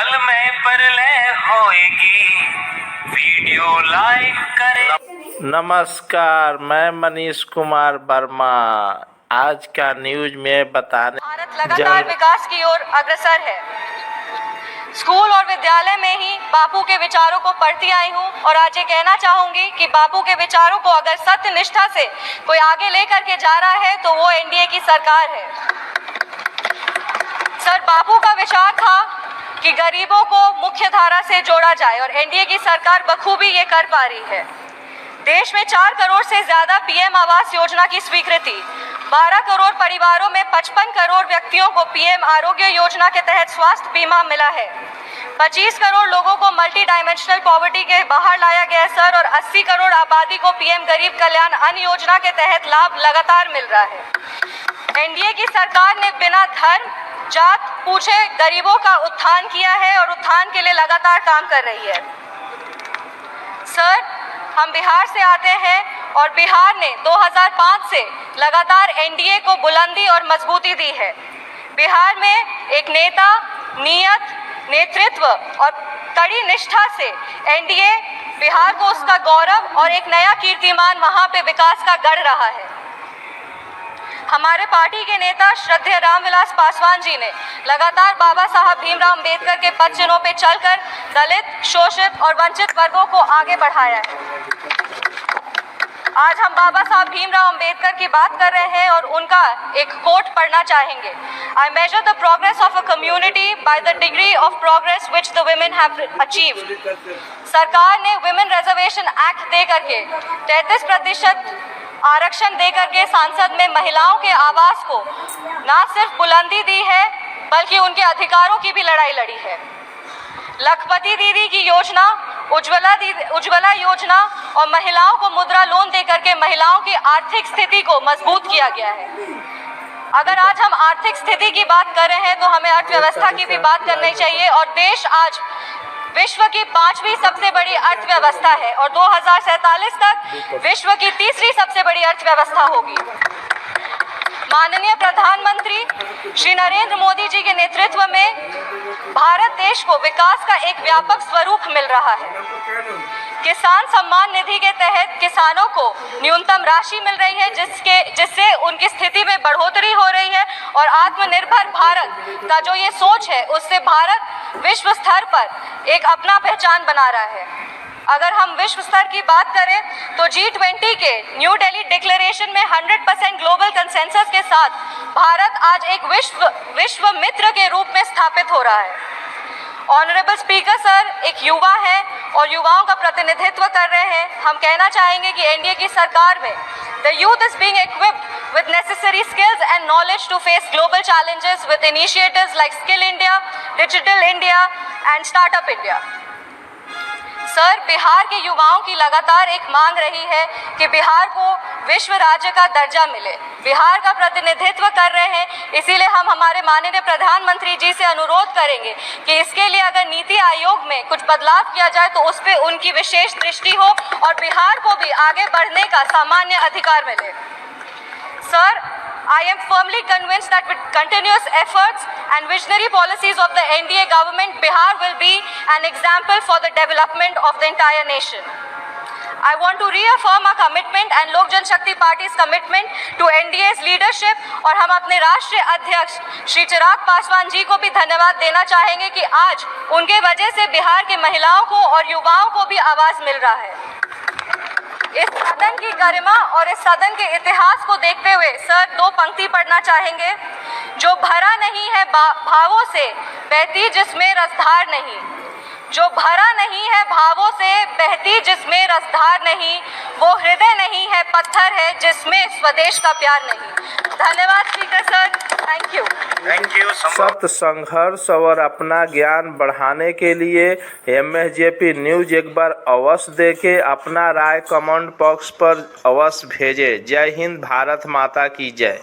पल में परलय होएगी, वीडियो लाइक करें। नमस्कार, मैं मनीष कुमार वर्मा। आज का न्यूज में बताने भारत लगातार विकास की ओर अग्रसर है। स्कूल और विद्यालय में ही बापू के विचारों को पढ़ती आई हूँ और आज ये कहना चाहूंगी कि बापू के विचारों को अगर सत्य निष्ठा से कोई आगे लेकर के जा रहा है तो वो एनडीए की सरकार है। सर, बापू का विचार था कि गरीबों को मुख्य धारा से जोड़ा जाए और एनडीए की सरकार बखूबी ये कर पा रही है। देश में 4 करोड़ से ज्यादा पीएम आवास योजना की स्वीकृति, 12 करोड़ परिवारों में 55 करोड़ व्यक्तियों को पीएम आरोग्य योजना के तहत स्वास्थ्य बीमा मिला है। 25 करोड़ लोगों को मल्टी डायमेंशनल पॉवर्टी के बाहर लाया गया सर और 80 करोड़ आबादी को पीएम गरीब कल्याण अन्न योजना के तहत लाभ लगातार मिल रहा है। एनडीए की सरकार ने बिना धर्म जात पूछे गरीबों का उत्थान किया है और उत्थान के लिए लगातार काम कर रही है। सर, हम बिहार से आते हैं और बिहार ने 2005 से लगातार एनडीए को बुलंदी और मजबूती दी है। बिहार में एक नेता, नियत, नेतृत्व और कड़ी निष्ठा से एनडीए बिहार को उसका गौरव और एक नया कीर्तिमान वहां पे विकास का गढ़ रहा है। हमारे पार्टी के नेता श्रद्धेय रामविलास पासवान जी ने लगातार बाबा साहब भीमराव अंबेडकर के पद चिन्हों पे चलकर दलित, शोषित और वंचित वर्गों को आगे बढ़ाया है। आज हम बाबा साहब भीमराव अंबेडकर की बात कर रहे हैं और उनका एक कोट पढ़ना चाहेंगे। I measure the progress of a community by the degree of progress which the women have achieved। सरकार ने वुमेन रिजर्वेशन एक्ट दे करके 33% आरक्षण देकर के सांसद में महिलाओं के आवास को न सिर्फ बुलंदी दी है बल्कि उनके अधिकारों की भी लड़ाई लड़ी है। लखपति दीदी की योजना, उज्ज्वला योजना और महिलाओं को मुद्रा लोन देकर के महिलाओं की आर्थिक स्थिति को मजबूत किया गया है। अगर आज हम आर्थिक स्थिति की बात कर रहे हैं तो हमें अर्थव्यवस्था की भी बात करनी चाहिए और देश आज विश्व की 5वीं सबसे बड़ी अर्थव्यवस्था है और 2047 तक विश्व की 3री सबसे बड़ी अर्थव्यवस्था होगी। माननीय प्रधानमंत्री श्री नरेंद्र मोदी जी के नेतृत्व में भारत देश को विकास का एक व्यापक स्वरूप मिल रहा है। किसान सम्मान निधि के तहत किसानों को न्यूनतम राशि मिल रही है जिससे उनकी स्थिति में बढ़ोतरी हो रही है और आत्मनिर्भर भारत का जो ये सोच है उससे भारत विश्व स्तर पर एक अपना पहचान बना रहा है। अगर हम विश्व स्तर की बात करें तो G20 के न्यू दिल्ली डिक्लेरेशन में 100% ग्लोबल कंसेंसस के साथ भारत आज एक विश्व मित्र के रूप में स्थापित हो रहा है। ऑनरेबल स्पीकर सर एक युवा है और युवाओं का प्रतिनिधित्व कर रहे हैं। हम कहना चाहेंगे कि एनडीए की सरकार में the youth is being equipped with necessary skills and knowledge to face global challenges with initiatives like Skill India, Digital India and Startup India। Sir, Bihar के युवाओं की लगातार एक मांग रही है कि बिहार को विश्व राज्य का दर्जा मिले। बिहार का प्रतिनिधित्व कर रहे हैं, इसीलिए हम हमारे माननीय प्रधानमंत्री जी से अनुरोध करेंगे कि इसके लिए अगर नीति आयोग में कुछ बदलाव किया जाए तो उस पर उनकी विशेष दृष्टि हो और बिहार को भी आगे बढ़ने का सामान्य अधिकार मिले। Sir, I am firmly convinced that with continuous efforts and visionary policies of the NDA government, Bihar will be an example for the development of the entire nation। I want to reaffirm our commitment and Lok Janshakti Party's commitment to NDA's leadership और हम अपने राष्ट्रीय अध्यक्ष श्री चिराग पासवान जी को भी धन्यवाद देना चाहेंगे कि आज उनके वजह से बिहार की महिलाओं को और युवाओं को भी आवाज मिल रहा है। इस सदन की गरिमा और इस सदन के इतिहास को देखते हुए सर 2 पंक्ति पढ़ना चाहेंगे। जो भरा नहीं है भावों से बहती जिसमें रसधार नहीं, जो भरा नहीं है भावों से बहती जिसमें रसधार नहीं, वो हृदय नहीं है पत्थर है जिसमें स्वदेश का प्यार नहीं। धन्यवाद स्पीकर सर, थैंक यू। सत्य, संघर्ष और अपना ज्ञान बढ़ाने के लिए MSJP न्यूज एक बार अवश्य देखें। अपना राय कमेंट बॉक्स पर अवश्य भेजें। जय हिंद, भारत माता की जय।